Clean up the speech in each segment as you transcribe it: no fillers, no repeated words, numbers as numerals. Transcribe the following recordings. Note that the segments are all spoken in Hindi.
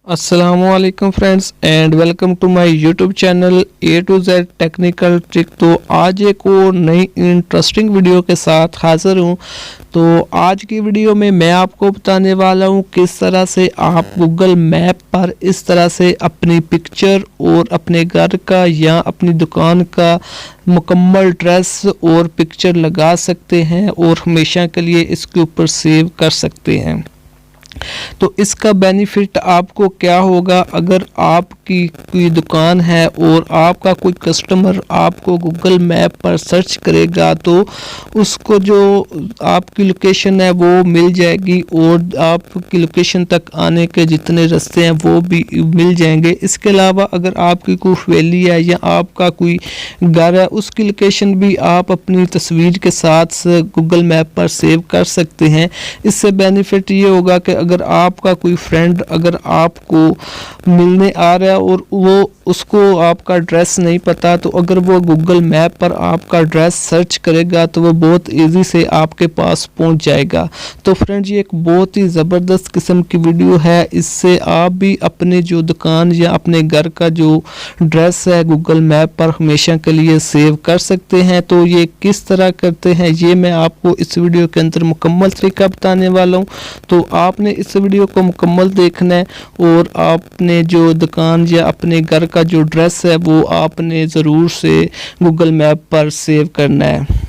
अस्सलामुअलैकुम friends and welcome to my YouTube channel A to Z technical trick. तो आज एक और नई इंटरेस्टिंग वीडियो के साथ हाजिर हूँ। तो आज की वीडियो में मैं आपको बताने वाला हूँ किस तरह से आप गूगल मैप पर इस तरह से अपनी पिक्चर और अपने घर का या अपनी दुकान का मुकम्मल एड्रेस और पिक्चर लगा सकते हैं और हमेशा के लिए इसके ऊपर सेव कर सकते हैं। तो इसका बेनिफिट आपको क्या होगा अगर आपकी कोई दुकान है और आपका कोई कस्टमर आपको गूगल मैप पर सर्च करेगा तो उसको जो आपकी लोकेशन है वो मिल जाएगी और आपकी लोकेशन तक आने के जितने रास्ते हैं वो भी मिल जाएंगे। इसके अलावा अगर आपकी कोई हवेली है या आपका कोई घर है उसकी लोकेशन भी आप अपनी तस्वीर के साथ गूगल मैप पर सेव कर सकते हैं। इससे बेनिफिट ये होगा कि अगर आपका कोई फ्रेंड अगर आपको मिलने आ रहा है और वो उसको आपका एड्रेस नहीं पता तो अगर वो गूगल मैप पर आपका एड्रेस सर्च करेगा तो वो बहुत इजी से आपके पास पहुंच जाएगा। तो फ्रेंड्स ये एक बहुत ही ज़बरदस्त किस्म की वीडियो है। इससे आप भी अपने जो दुकान या अपने घर का जो एड्रेस है गूगल मैप पर हमेशा के लिए सेव कर सकते हैं। तो ये किस तरह करते हैं ये मैं आपको इस वीडियो के अंदर मुकम्मल तरीका बताने वाला हूँ। तो आपने इस वीडियो को मुकम्मल देखना है और आपने जो दुकान या अपने घर का जो एड्रेस है वो आपने ज़रूर से गूगल मैप पर सेव करना है।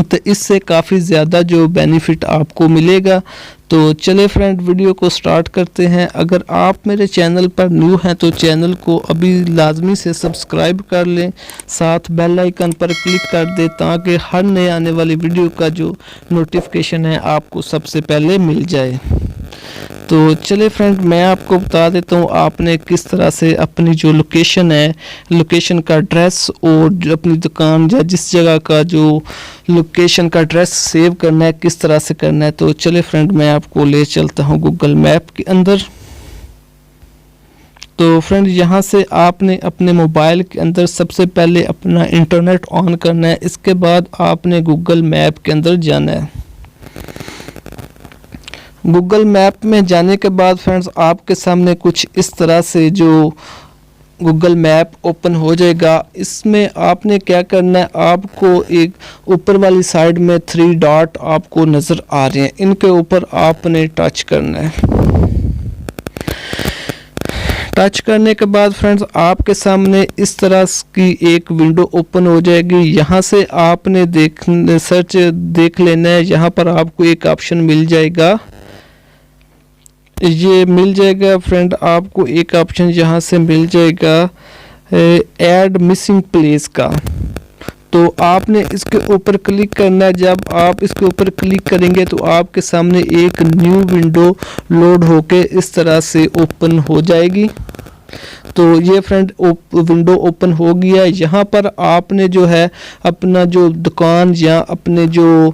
तो इससे काफ़ी ज़्यादा जो बेनिफिट आपको मिलेगा। तो चले फ्रेंड वीडियो को स्टार्ट करते हैं। अगर आप मेरे चैनल पर न्यू हैं तो चैनल को अभी लाजमी से सब्सक्राइब कर लें, साथ बेल आइकन पर क्लिक कर दें ताकि हर नए आने वाली वीडियो का जो नोटिफिकेशन है आपको सबसे पहले मिल जाए। तो चले फ्रेंड मैं आपको बता देता हूँ आपने किस तरह से अपनी जो लोकेशन है लोकेशन का एड्रेस और जो अपनी दुकान या जिस जगह का जो लोकेशन का एड्रेस सेव करना है किस तरह से करना है। तो चले फ्रेंड मैं आपको ले चलता हूँ गूगल मैप के अंदर। तो फ्रेंड यहाँ से आपने अपने मोबाइल के अंदर सबसे पहले अपना इंटरनेट ऑन करना है। इसके बाद आपने गूगल मैप के अंदर जाना है। गूगल मैप में जाने के बाद फ्रेंड्स आपके सामने कुछ इस तरह से जो गूगल मैप ओपन हो जाएगा। इसमें आपने क्या करना है आपको एक ऊपर वाली साइड में 3 डॉट आपको नज़र आ रहे हैं, इनके ऊपर आपने टच करना है। टच करने के बाद फ्रेंड्स आपके सामने इस तरह की एक विंडो ओपन हो जाएगी। यहाँ से आपने सर्च देख लेना है। यहाँ पर आपको एक ऑप्शन मिल जाएगा, ये मिल जाएगा फ्रेंड आपको एक ऑप्शन यहाँ से मिल जाएगा ऐड मिसिंग प्लेस का। तो आपने इसके ऊपर क्लिक करना है। जब आप इसके ऊपर क्लिक करेंगे तो आपके सामने एक न्यू विंडो लोड होके इस तरह से ओपन हो जाएगी। तो ये फ्रेंड विंडो ओपन हो गया। यहाँ पर आपने जो है अपना जो दुकान या अपने जो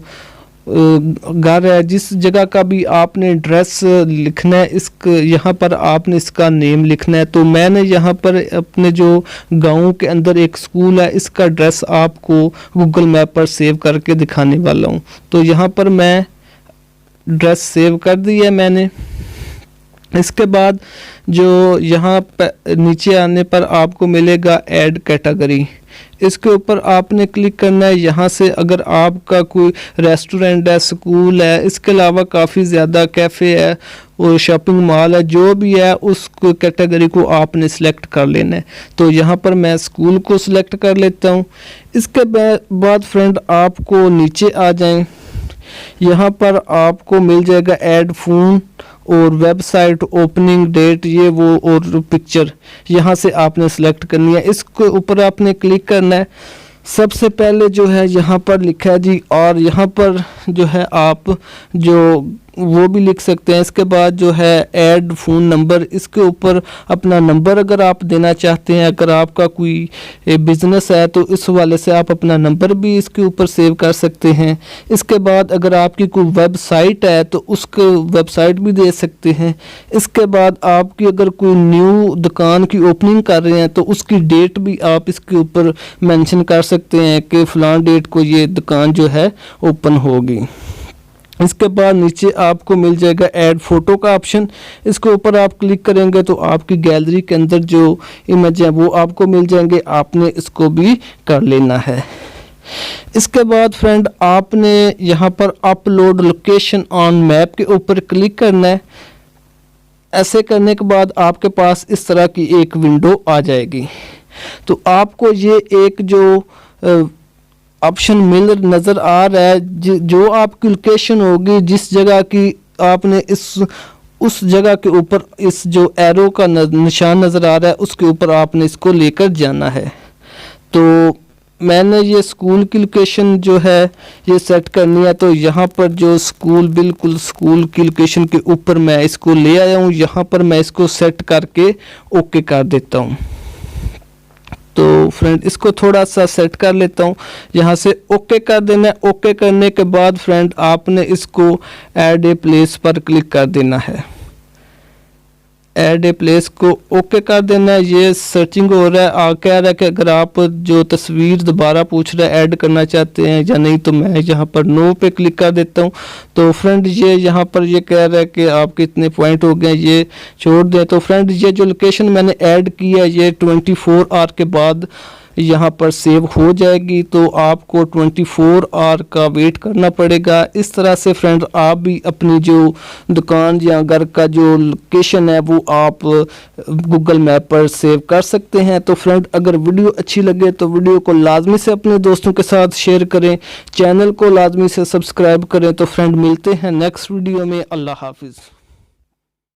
घर है जिस जगह का भी आपने एड्रेस लिखना है यहाँ पर आपने इसका नेम लिखना है। तो मैंने यहाँ पर अपने जो गांव के अंदर एक स्कूल है इसका एड्रेस आपको गूगल मैप पर सेव करके दिखाने वाला हूँ। तो यहाँ पर मैं एड्रेस सेव कर दिया मैंने। इसके बाद जो यहाँ नीचे आने पर आपको मिलेगा ऐड कैटेगरी, इसके ऊपर आपने क्लिक करना है। यहाँ से अगर आपका कोई रेस्टोरेंट है, स्कूल है, इसके अलावा काफ़ी ज़्यादा कैफ़े है और शॉपिंग मॉल है, जो भी है उस कैटेगरी को आपने सिलेक्ट कर लेना है। तो यहाँ पर मैं स्कूल को सिलेक्ट कर लेता हूँ। इसके बाद फ्रेंड आपको नीचे आ जाएं, यहाँ पर आपको मिल जाएगा ऐड फ़ोन और वेबसाइट ओपनिंग डेट ये वो और पिक्चर, यहाँ से आपने सेलेक्ट करनी है। इसके ऊपर आपने क्लिक करना है। सबसे पहले जो है यहाँ पर लिखा है जी और यहाँ पर जो है आप जो वो भी लिख सकते हैं। इसके बाद जो है ऐड फ़ोन नंबर, इसके ऊपर अपना नंबर अगर आप देना चाहते हैं, अगर आपका कोई बिज़नेस है तो इस हवाले से आप अपना नंबर भी इसके ऊपर सेव कर सकते हैं। इसके बाद अगर आपकी कोई वेबसाइट है तो उसको वेबसाइट भी दे सकते हैं। इसके बाद आपकी अगर कोई न्यू दुकान की ओपनिंग कर रहे हैं तो उसकी डेट भी आप इसके ऊपर मेंशन कर सकते हैं कि फ़लाँ डेट को ये दुकान जो है ओपन होगी। इसके बाद नीचे आपको मिल जाएगा ऐड फ़ोटो का ऑप्शन। इसके ऊपर आप क्लिक करेंगे तो आपकी गैलरी के अंदर जो इमेज है वो आपको मिल जाएंगे, आपने इसको भी कर लेना है। इसके बाद फ्रेंड आपने यहाँ पर अपलोड लोकेशन ऑन मैप के ऊपर क्लिक करना है। ऐसे करने के बाद आपके पास इस तरह की एक विंडो आ जाएगी। तो आपको ये एक जो ऑप्शन मिल नज़र आ रहा है, जो आपकी लोकेशन होगी, जिस जगह की आपने उस जगह के ऊपर इस जो एरो का निशान नज़र आ रहा है उसके ऊपर आपने इसको लेकर जाना है। तो मैंने ये स्कूल की लोकेशन जो है ये सेट करनी है, तो यहाँ पर जो स्कूल बिल्कुल स्कूल की लोकेशन के ऊपर मैं इसको ले आया हूँ। यहाँ पर मैं इसको सेट करके ओके कर देता हूँ। तो फ्रेंड इसको थोड़ा सा सेट कर लेता हूँ, यहाँ से ओके कर देना है। ओके करने के बाद फ्रेंड आपने इसको ऐड ए प्लेस पर क्लिक कर देना है। ऐड ए प्लेस को ओके कर देना है। ये सर्चिंग हो रहा है, कह रहा है कि अगर आप जो तस्वीर दोबारा पूछ रहा है ऐड करना चाहते हैं या नहीं, तो मैं यहाँ पर नो पे क्लिक कर देता हूँ। तो फ्रेंड ये यहाँ पर ये कह रहा है कि आपके इतने पॉइंट हो गए, ये छोड़ दें। तो फ्रेंड ये जो लोकेशन मैंने ऐड की है ये 24 आवर के बाद यहाँ पर सेव हो जाएगी, तो आपको 24 आवर का वेट करना पड़ेगा। इस तरह से फ्रेंड आप भी अपनी जो दुकान या घर का जो लोकेशन है वो आप गूगल मैप पर सेव कर सकते हैं। तो फ्रेंड अगर वीडियो अच्छी लगे तो वीडियो को लाजमी से अपने दोस्तों के साथ शेयर करें, चैनल को लाजमी से सब्सक्राइब करें। तो फ्रेंड मिलते हैं नेक्स्ट वीडियो में। अल्लाह हाफिज़।